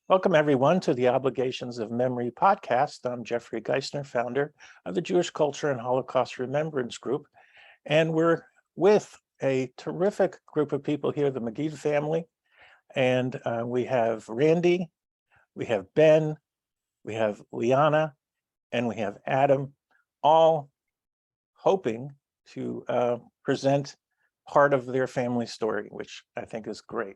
Welcome, everyone, to the Obligations of Memory podcast. I'm Jeffrey Geisner, founder of the Jewish Culture and Holocaust Remembrance Group. And we're with a terrific group of people here, the Maggid family. And we have Randi, we have Ben, we have Liana, and we have Adam, all hoping to present part of their family story, which I think is great.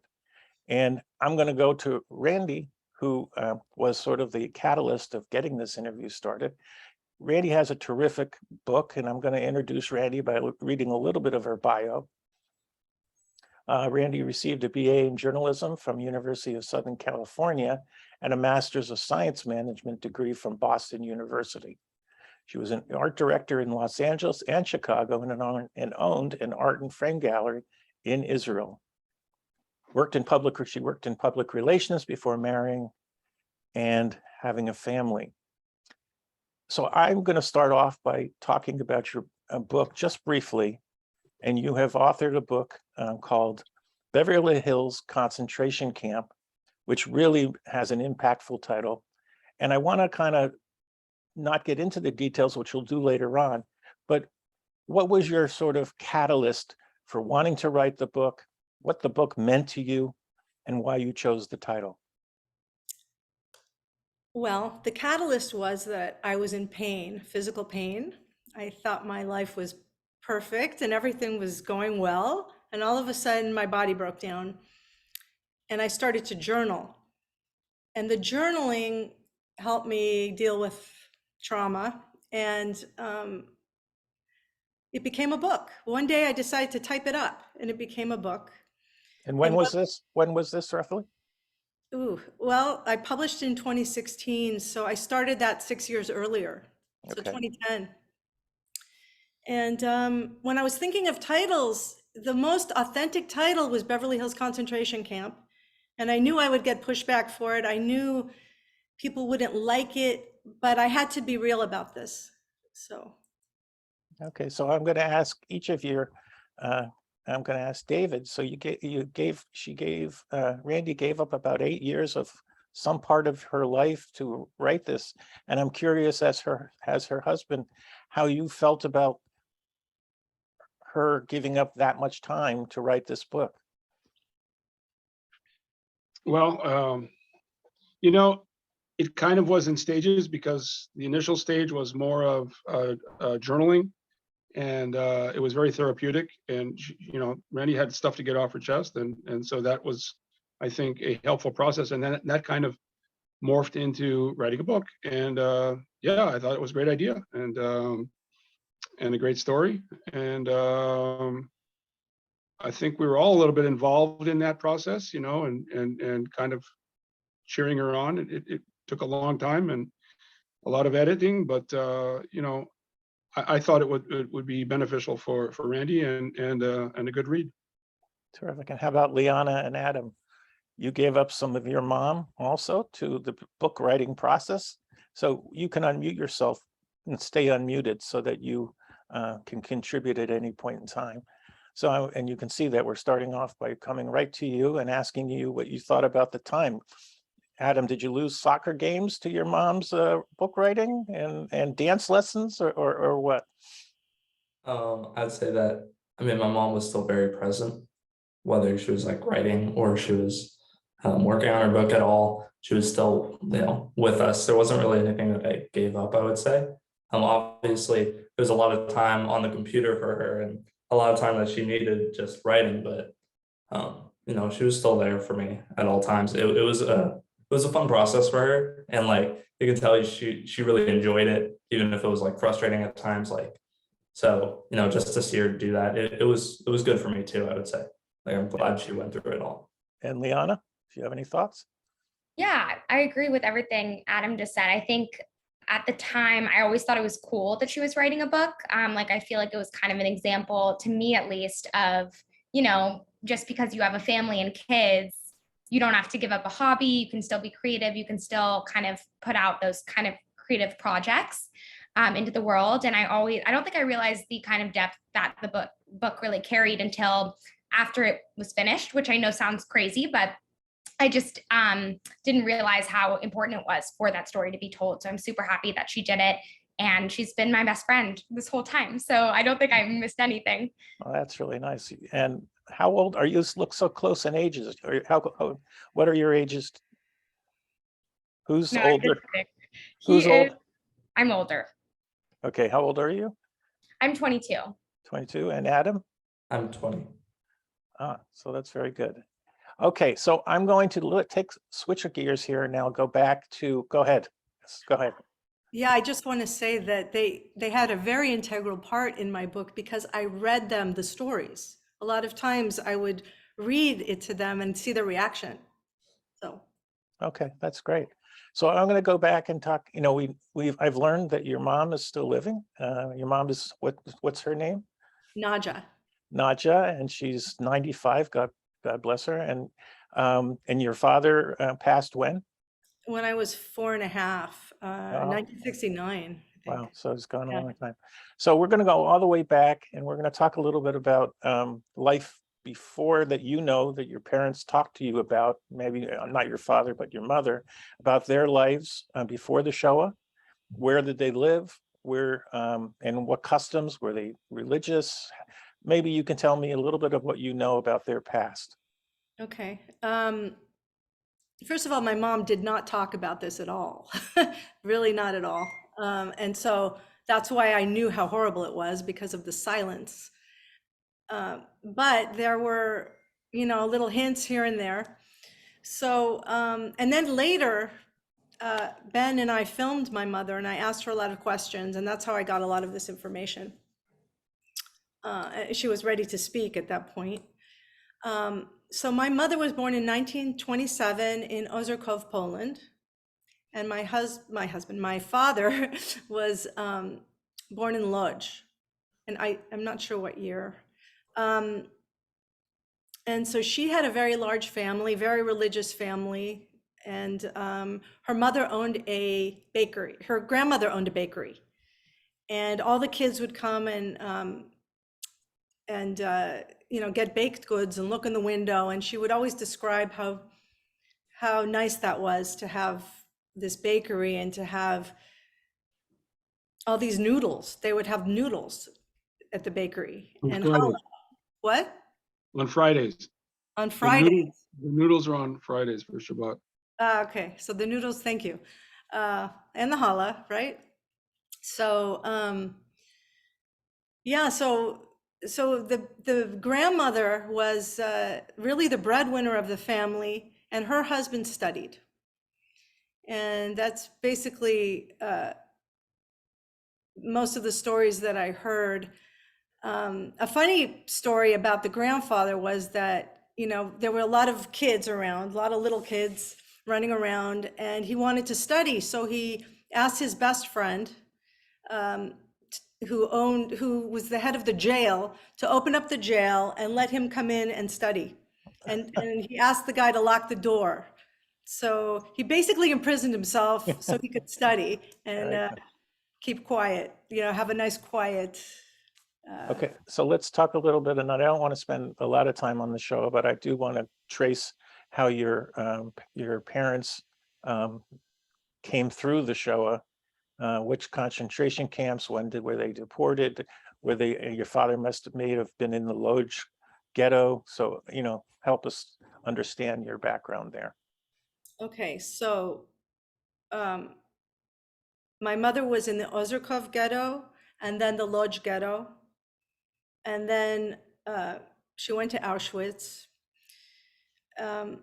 And I'm going to go to Randi, who was sort of the catalyst of getting this interview started. Randi has a terrific book, and I'm going to introduce Randi by reading a little bit of her bio. Randi received a BA in journalism from University of Southern California and a Master's of Science Management degree from Boston University. She was an art director in Los Angeles and Chicago and owned an art and frame gallery in Israel. She worked in public relations before marrying and having a family. So I'm going to start off by talking about your book just briefly. And you have authored a book called Beverly Hills Concentration Camp, which really has an impactful title. And I want to kind of not get into the details, which we'll do later on, but what was your sort of catalyst for wanting to write the book, what the book meant to you, and why you chose the title? Well, the catalyst was that I was in pain, physical pain. I thought my life was perfect and everything was going well. And all of a sudden, my body broke down and I started to journal. And the journaling helped me deal with trauma. And it became a book. One day I decided to type it up and it became a book. And when was this? When was this roughly? Well, I published in 2016, so I started that 6 years earlier, so Okay. 2010. And when I was thinking of titles, the most authentic title was Beverly Hills Concentration Camp. And I knew I would get pushback for it. I knew people wouldn't like it, but I had to be real about this. So. Okay, so I'm going to ask each of you, I'm going to ask David. So Randi gave up about 8 years of some part of her life to write this. And I'm curious, as her husband, how you felt about her giving up that much time to write this book. Well, it kind of was in stages, because the initial stage was more of journaling, and it was very therapeutic. And Randi had stuff to get off her chest, and so that was, I think, a helpful process. And then that kind of morphed into writing a book. And yeah, I thought it was a great idea and a great story. And I think we were all a little bit involved in that process, and kind of cheering her on. It took a long time and a lot of editing, but I thought it would be beneficial for Randi and a good read. Terrific. And how about Liana and Adam? You gave up some of your mom also to the book writing process. So you can unmute yourself and stay unmuted so that you can contribute at any point in time. So, and you can see that we're starting off by coming right to you and asking you what you thought about the time. Adam, did you lose soccer games to your mom's book writing and dance lessons or what? I'd say that, my mom was still very present, whether she was like writing or she was working on her book at all. She was still, with us. There wasn't really anything that I gave up, I would say. Obviously, there was a lot of time on the computer for her and a lot of time that she needed just writing, but she was still there for me at all times. It was a fun process for her, and like you can tell she really enjoyed it, even if it was like frustrating at times. So just to see her do that, it was good for me too, I would say. Like, I'm glad she went through it all. And Liana, do you have any thoughts? Yeah, I agree with everything Adam just said. I think at the time, I always thought it was cool that she was writing a book. I feel like it was kind of an example, to me at least, of, just because you have a family and kids, you don't have to give up a hobby. You can still be creative. You can still kind of put out those kind of creative projects into the world. And I don't think I realized the kind of depth that the book really carried until after it was finished, which I know sounds crazy, but I just didn't realize how important it was for that story to be told. So I'm super happy that she did it. And she's been my best friend this whole time. So I don't think I missed anything. Well, that's really nice. And how old are you? Look so close in ages. What are your ages? Who's No, I'm older? just kidding. Who's He old? is, I'm older. Okay, how old are you? I'm 22. 22. And Adam? I'm 20. So that's very good. Okay, so I'm going to switch of gears here and now go ahead. Yes, go ahead. Yeah, I just want to say that they had a very integral part in my book because I read them the stories. A lot of times I would read it to them and see their reaction. So Okay, that's great. So I'm going to go back and talk, I've learned that your mom is still living. Your mom is, what's her name? Naja. Nadja, and she's 95. God bless her. And your father passed when? When I was 4.5, 1969, I think. Wow, so it's gone a Yeah. long time. So we're going to go all the way back, and we're going to talk a little bit about life before that, that your parents talked to you about, maybe not your father, but your mother, about their lives before the Shoah. Where did they live? Where and what customs? Were they religious? Maybe you can tell me a little bit of what you know about their past. Okay. First of all, my mom did not talk about this at all. Really not at all. And so that's why I knew how horrible it was, because of the silence. But there were, little hints here and there. So, and then later, Ben and I filmed my mother and I asked her a lot of questions, and that's how I got a lot of this information. She was ready to speak at that point. So my mother was born in 1927 in Ozorkov, Poland. And my father was born in Lodz. And I'm not sure what year. And so she had a very large family, very religious family. And her mother owned a bakery. Her grandmother owned a bakery. And all the kids would come and get baked goods and look in the window. And she would always describe how nice that was to have this bakery and to have all these noodles. They would have noodles at the bakery. On And Fridays. what? On Fridays. On The Fridays. noodles are on Fridays for Shabbat. Okay, so the noodles, thank you. And the challah, right? So, yeah, so the grandmother was really the breadwinner of the family, and her husband studied. And that's basically most of the stories that I heard. A funny story about the grandfather was that, there were a lot of kids around, a lot of little kids running around, and he wanted to study. So he asked his best friend, who was the head of the jail, to open up the jail and let him come in and study. And he asked the guy to lock the door. So he basically imprisoned himself so he could study and keep quiet, have a nice quiet. Okay, so let's talk a little bit, and I don't want to spend a lot of time on the show, but I do want to trace how your parents came through the Shoah, which concentration camps, were they deported? Your father may have been in the Lodz ghetto. So, help us understand your background there. Okay, so my mother was in the Ozorkov ghetto and then the Lodz ghetto. And then she went to Auschwitz. The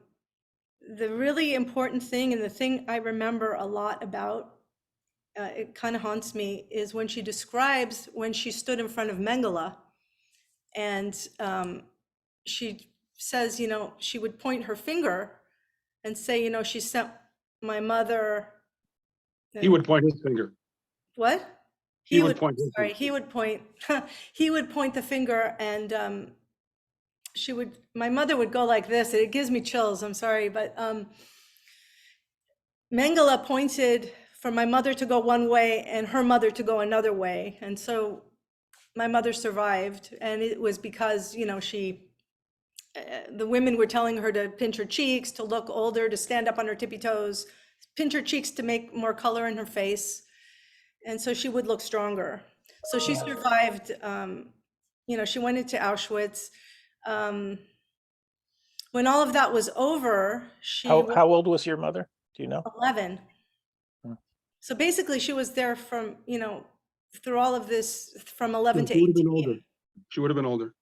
really important thing, and the thing I remember a lot about, it kind of haunts me, is when she describes when she stood in front of Mengele, and she says, she would point her finger and say, she sent my mother. He would point his finger. What? He would point his Sorry, finger. he would point. He would point the finger, and my mother would go like this. It gives me chills. I'm sorry, but Mengele pointed for my mother to go one way and her mother to go another way, and so my mother survived, and it was because she the women were telling her to pinch her cheeks, to look older, to stand up on her tippy toes, pinch her cheeks to make more color in her face. And so she would look stronger. So she survived, she went into Auschwitz. When all of that was over, she was How old was your mother? Do you know? 11. Hmm. So basically she was there from, through all of this from 11 to She would have been 18. older. She would have been older.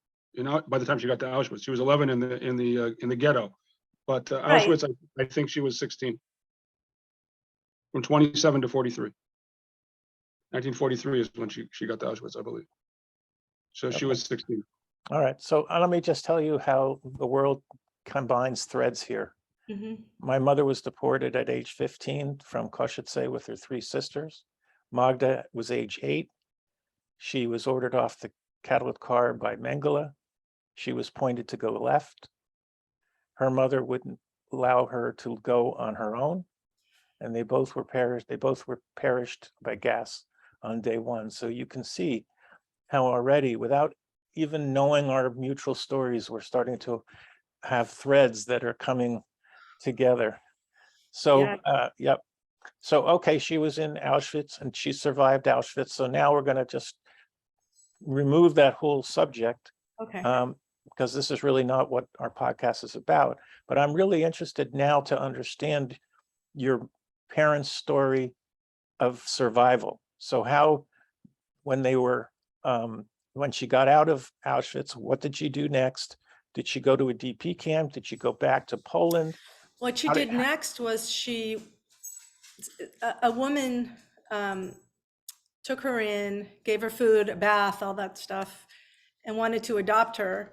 By the time she got to Auschwitz, she was 11 in the ghetto. But Right. Auschwitz, I think she was 16. From 27 to 43. 1943 is when she got to Auschwitz, I believe. So she Okay. was 16. All right. So let me just tell you how the world combines threads here. Mhm. My mother was deported at age 15 from Košice with her 3 sisters. Magda was age 8. She was ordered off the catalytic car by Mengele. She was pointed to go left. Her mother wouldn't allow her to go on her own, and they both were perished. They both were perished by gas on day 1. So you can see how already, without even knowing our mutual stories, we're starting to have threads that are coming together. So, yep. So, okay, she was in Auschwitz and she survived Auschwitz. So now we're going to just remove that whole subject, Okay. because this is really not what our podcast is about. But I'm really interested now to understand your parents' story of survival. So how, when they were, when she got out of Auschwitz, what did she do next? Did she go to a DP camp? Did she go back to Poland? What she How did next was a woman took her in, gave her food, a bath, all that stuff, and wanted to adopt her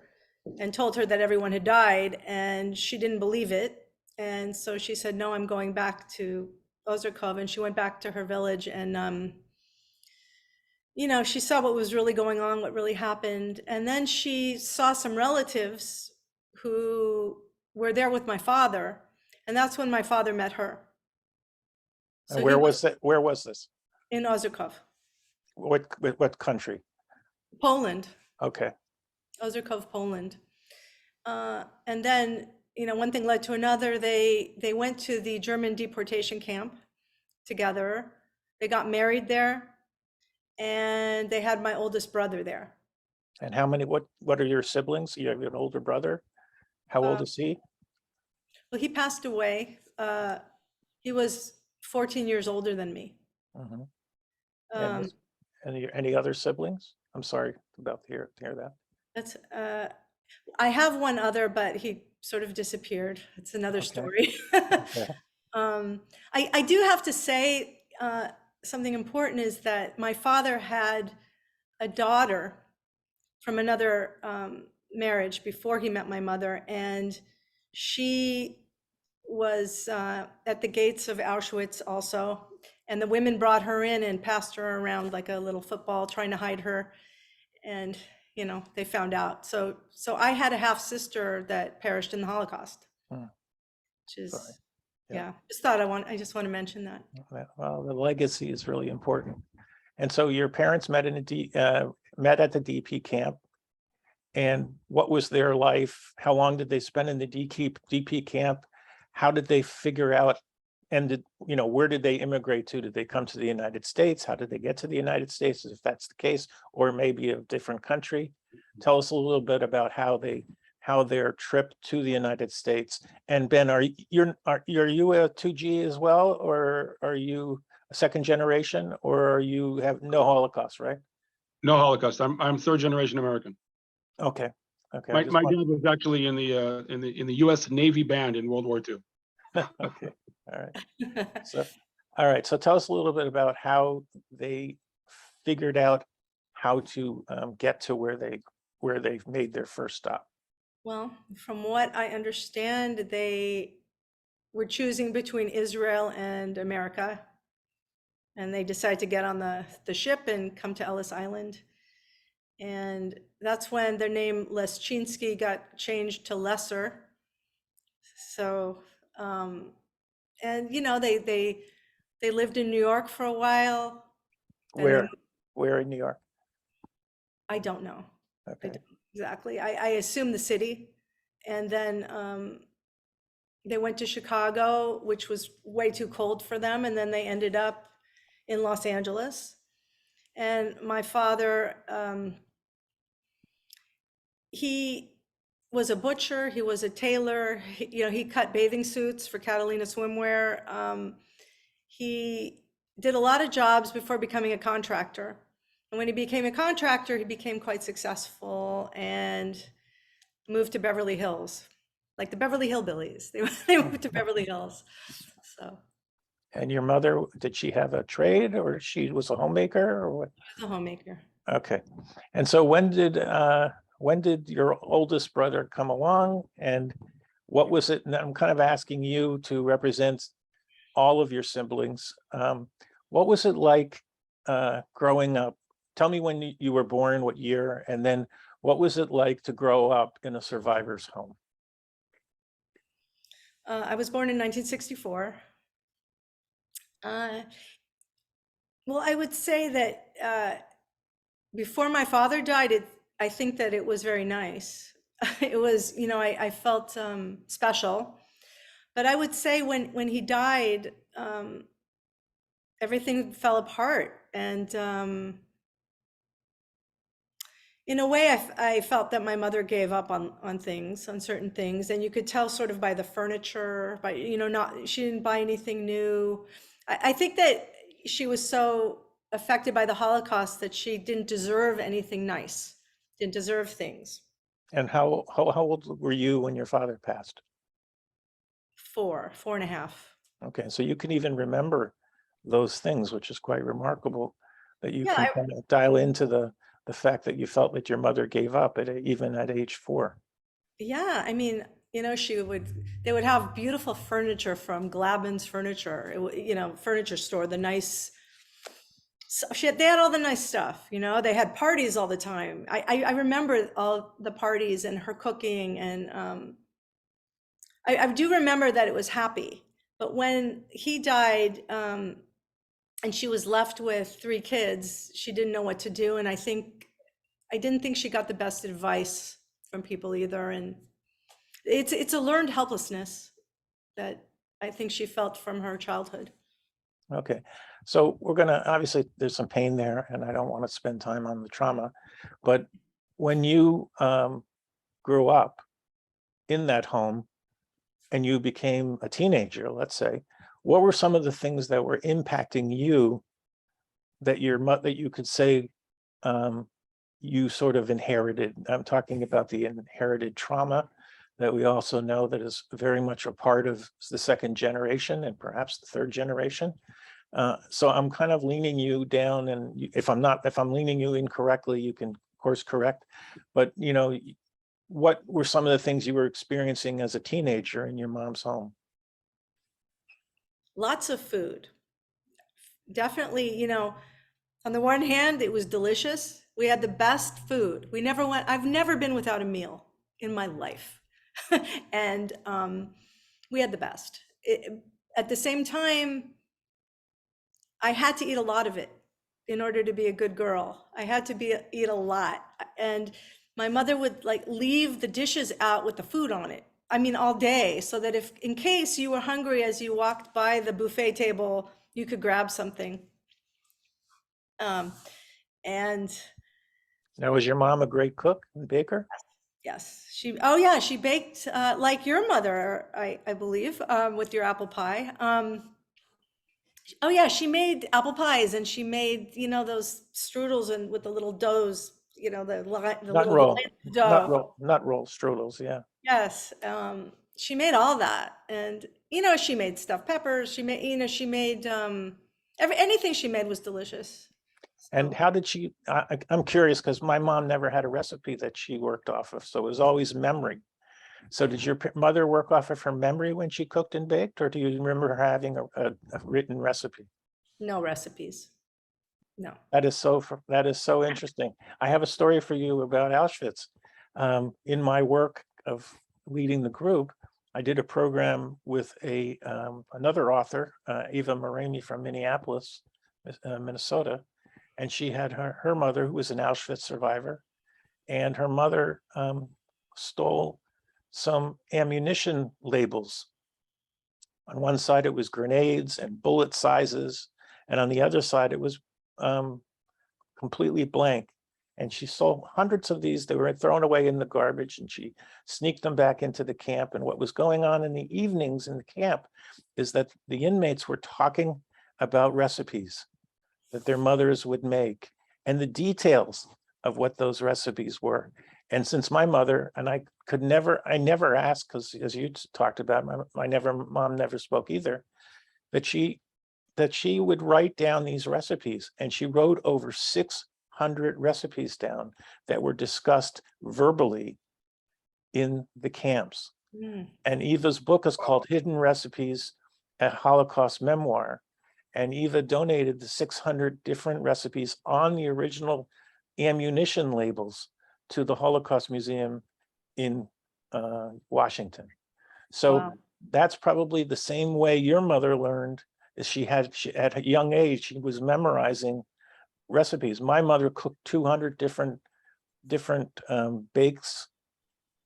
and told her that everyone had died, and she didn't believe it. And so she said, no, I'm going back to Ozerkov. And she went back to her village and, she saw what was really going on, what really happened. And then she saw some relatives who were there with my father. And that's when my father met her. And So where he was that? Where was this? in Ozerkov, What country? Poland, Okay. Ozerkov, Poland. And then, one thing led to another. They went to the German deportation camp together. They got married there, and they had my oldest brother there. And how many, what are your siblings? You have an older brother. How old is he? Well, he passed away. He was 14 years older than me. Mhm. Um, And any other siblings? I'm sorry about to hear that. that's I have one other, but he sort of disappeared. It's another Okay. story. Okay. I do have to say something important is that my father had a daughter from another marriage before he met my mother, and she was at the gates of Auschwitz also. And the women brought her in and passed her around like a little football, trying to hide her. And they found out. So I had a half sister that perished in the Holocaust, Hmm. which is, Sorry. yeah, Yeah. I just want to mention that. Well, the legacy is really important. And so your parents met at the DP camp. And what was their life? How long did they spend in the DP camp? How did they figure out, and where did they immigrate to? Did they come to the United States? How did they get to the United States, if that's the case, or maybe a different country? Tell us a little bit about how their trip to the United States. And Ben, are you a 2G as well, or are you a second generation, or you have no Holocaust, right? No Holocaust. I'm third generation American. Okay. Okay. My dad was actually in the U.S. Navy band in World War II. Okay. All right. So, all right. So tell us a little bit about how they figured out how to get to where they've made their first stop. Well, from what I understand, they were choosing between Israel and America. And they decided to get on the ship and come to Ellis Island. And that's when their name Leschinsky got changed to Lesser. So, and they lived in New York for a while. And then Where in New York? I don't know. I Okay. don't exactly. I assume the city, And then they went to Chicago, which was way too cold for them. And then they ended up in Los Angeles. And my father, he was a butcher, he was a tailor, he cut bathing suits for Catalina Swimwear. He did a lot of jobs before becoming a contractor. And when he became a contractor, he became quite successful and moved to Beverly Hills, like the Beverly Hillbillies. They moved to Beverly Hills. So And your mother, did she have a trade or she was a homemaker or what? he was a homemaker. Okay. And so when did your oldest brother come along and what was it? And I'm kind of asking you to represent all of your siblings. What was it like growing up? Tell me when you were born, what year, and then what was it like to grow up in a survivor's home? I was born in 1964. Well, I would say that before my father died, I think that it was very nice. It was, I felt special. But I would say when he died, everything fell apart. And in a way, I felt that my mother gave up on things, on certain things. And you could tell sort of by the furniture, by, she didn't buy anything new. I think that she was so affected by the Holocaust that she didn't deserve anything nice, didn't deserve things. And how old were you when your father passed? 4.5. Okay, so you can even remember those things, which is quite remarkable that you Yeah, can kind of dial into the fact that you felt that your mother gave up even at age 4. Yeah, I mean, they would have beautiful furniture from Glabin's Furniture, furniture store, the nice, they had all the nice stuff, they had parties all the time. I remember all the parties and her cooking, and I do remember that it was happy. But when he died, and she was left with 3 kids, she didn't know what to do. And I didn't think she got the best advice from people either. And it's a learned helplessness that I think she felt from her childhood. Okay, so we're gonna, obviously, there's some pain there, and I don't want to spend time on the trauma, but when you grew up in that home and you became a teenager, let's say, what were some of the things that were impacting you that you could say you sort of inherited? I'm talking about the inherited trauma that we also know that is very much a part of the second generation and perhaps the third generation. So I'm kind of leaning you down, and if I'm leaning you incorrectly, you can of course correct. But what were some of the things you were experiencing as a teenager in your mom's home? Lots of food. Definitely, on the one hand, it was delicious. We had the best food. I've never been without a meal in my life. And we had the best. At the same time, I had to eat a lot of it in order to be a good girl. I had to eat a lot. And my mother would leave the dishes out with the food on it. I mean, all day, so that in case you were hungry as you walked by the buffet table, you could grab something. And Now, was your mom a great cook and baker? yes, she baked like your mother, I believe, with your apple pie. Oh yeah, she made apple pies, and she made, those strudels and with the little doughs, the Nut little roll, dough. nut roll strudels, yeah. Yes, she made all that, and she made stuffed peppers. She made anything she made was delicious. And So, how did she, I'm curious because my mom never had a recipe that she worked off of, so it was always memory. So did your mother work off of her memory when she cooked and baked, or do you remember her having a written recipe? no recipes. No. That is so interesting. I have a story for you about Auschwitz. In my work of leading the group, I did a program with another author, Eva Moremi from Minneapolis, Minnesota, and she had her mother, who was an Auschwitz survivor, and her mother stole some ammunition labels. On one side, it was grenades and bullet sizes, and on the other side, it was completely blank. And she saw hundreds of these. They were thrown away in the garbage, and she sneaked them back into the camp. And what was going on in the evenings in the camp is that the inmates were talking about recipes that their mothers would make and the details of what those recipes were. And since my mother, and I never asked, because as you talked about, mom never spoke either, that she would write down these recipes, and she wrote over 600 recipes down that were discussed verbally in the camps. Mm. And Eva's book is called Hidden Recipes, a Holocaust Memoir. And Eva donated the 600 different recipes on the original ammunition labels to the Holocaust Museum in Washington. So Wow. that's probably the same way your mother learned, is she at a young age, she was memorizing recipes. My mother cooked 200 different bakes,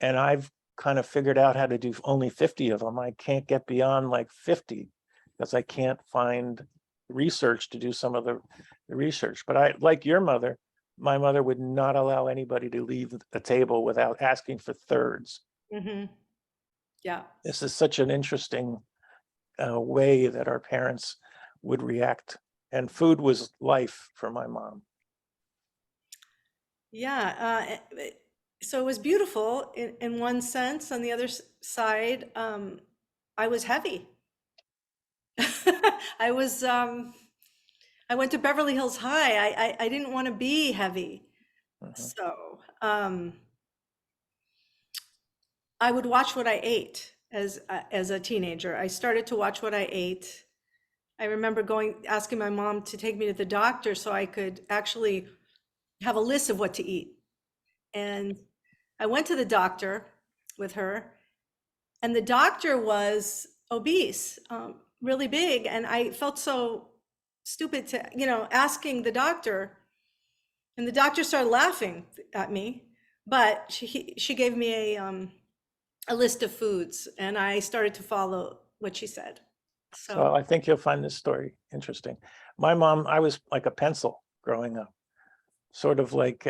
and I've kind of figured out how to do only 50 of them. I can't get beyond like 50 because I can't find research to do some of the research. But I, like your mother, my mother would not allow anybody to leave a table without asking for thirds. Mm-hmm. Yeah. This is such an interesting way that our parents would react. And food was life for my mom. Yeah. So it was beautiful in one sense. On the other side, I was heavy. I was, I went to Beverly Hills High. I didn't want to be heavy. Mhm. So, I would watch what I ate as a teenager. I started to watch what I ate. I remember asking my mom to take me to the doctor so I could actually have a list of what to eat. And I went to the doctor with her, and the doctor was obese, really big. And I felt so stupid to, asking the doctor, and the doctor started laughing at me, but she gave me a list of foods, and I started to follow what she said. So I think you'll find this story interesting. My mom, I was like a pencil growing up, sort of like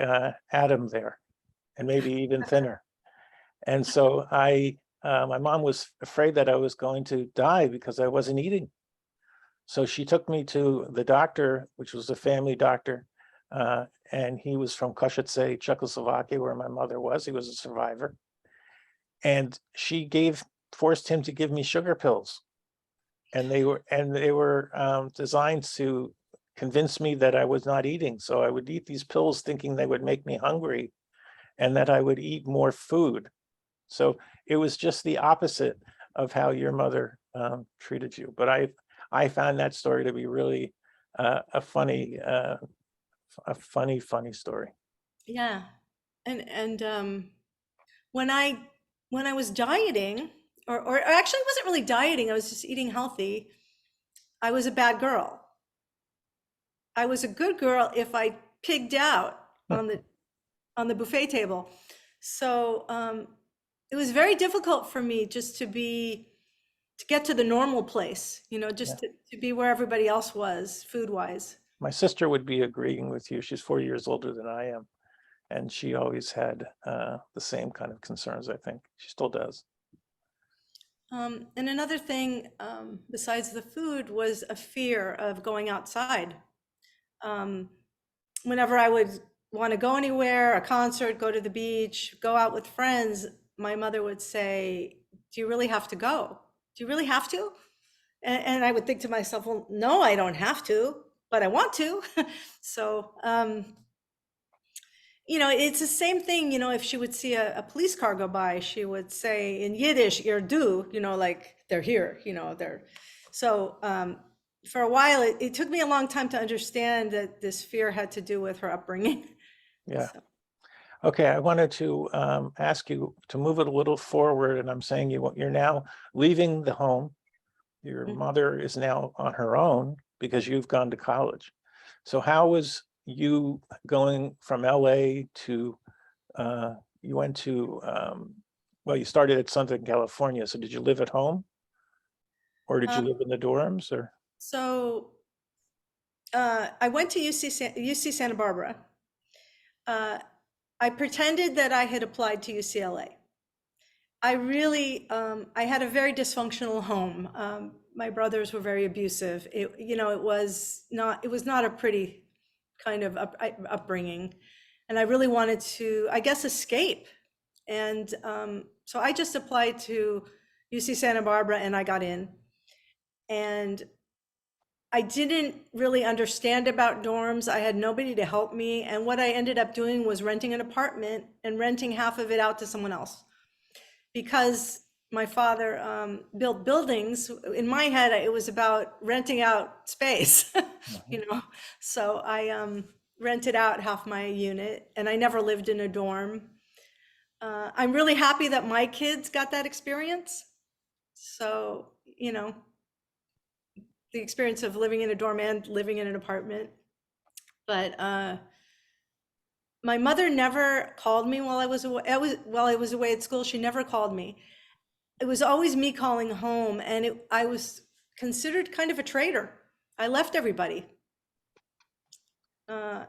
Adam there, and maybe even thinner. And so my mom was afraid that I was going to die because I wasn't eating. So she took me to the doctor, which was a family doctor, and he was from Košice, Czechoslovakia, where my mother was. He was a survivor. And she forced him to give me sugar pills. And they were designed to convince me that I was not eating. So I would eat these pills thinking they would make me hungry and that I would eat more food. So it was just the opposite of how your mother treated you. But I found that story to be really a funny story. Yeah. And when I was dieting, or actually I wasn't really dieting, I was just eating healthy, I was a bad girl. I was a good girl if I pigged out on the buffet table. So it was very difficult for me just to get to the normal place, just to be where everybody else was food-wise. My sister would be agreeing with you. She's 4 years older than I am. And she always had the same kind of concerns, I think. She still does. And another thing, besides the food, was a fear of going outside. Whenever I would want to go anywhere, a concert, go to the beach, go out with friends, my mother would say, "Do you really have to go? Do you really have to?" And I would think to myself, well, no, I don't have to, but I want to. So, it's the same thing, if she would see a police car go by, she would say in Yiddish, "Ir du," like they're here, they're. So for a while, it took me a long time to understand that this fear had to do with her upbringing. Yeah. So. Okay, I wanted to ask you to move it a little forward, and I'm saying you're now leaving the home. Your Mhm. mother is now on her own because you've gone to college. So how was you going from LA to, you went to Well, you started at Southern California, so did you live at home? Or did you Um, live in the dorms or? So I went to UC Santa Barbara. I pretended that I had applied to UCLA. I really, I had a very dysfunctional home. My brothers were very abusive. It was not a pretty kind of upbringing. And I really wanted to, I guess, escape. And so I just applied to UC Santa Barbara and I got in. And I didn't really understand about dorms. I had nobody to help me. And what I ended up doing was renting an apartment and renting half of it out to someone else. Because my father built buildings, in my head, it was about renting out space, So I rented out half my unit and I never lived in a dorm. I'm really happy that my kids got that experience. So, the experience of living in a dorm and living in an apartment. But my mother never called me while I was away at school. She never called me. It was always me calling home, and I was considered kind of a traitor. I left everybody.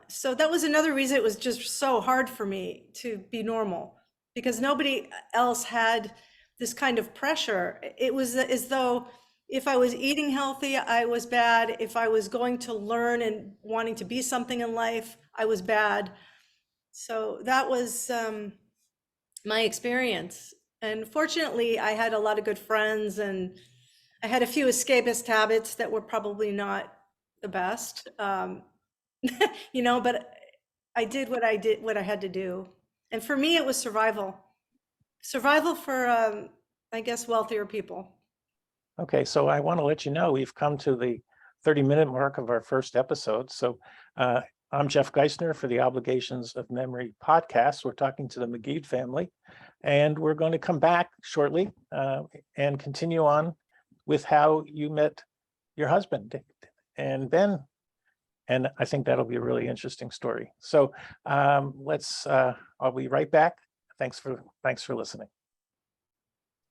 So that was another reason it was just so hard for me to be normal, because nobody else had this kind of pressure. It was as though if I was eating healthy, I was bad. If I was going to learn and wanting to be something in life, I was bad. So that was my experience. And fortunately, I had a lot of good friends and I had a few escapist habits that were probably not the best. But I did what I had to do. And for me, it was survival. Survival for, I guess, wealthier people. Okay, so I want to let you know we've come to the 30-minute mark of our first episode. So I'm Jeff Geisner for the Obligations of Memory podcast. We're talking to the Maggid family, and we're going to come back shortly and continue on with how you met your husband and Ben. And I think that'll be a really interesting story. So I'll be right back. Thanks for listening.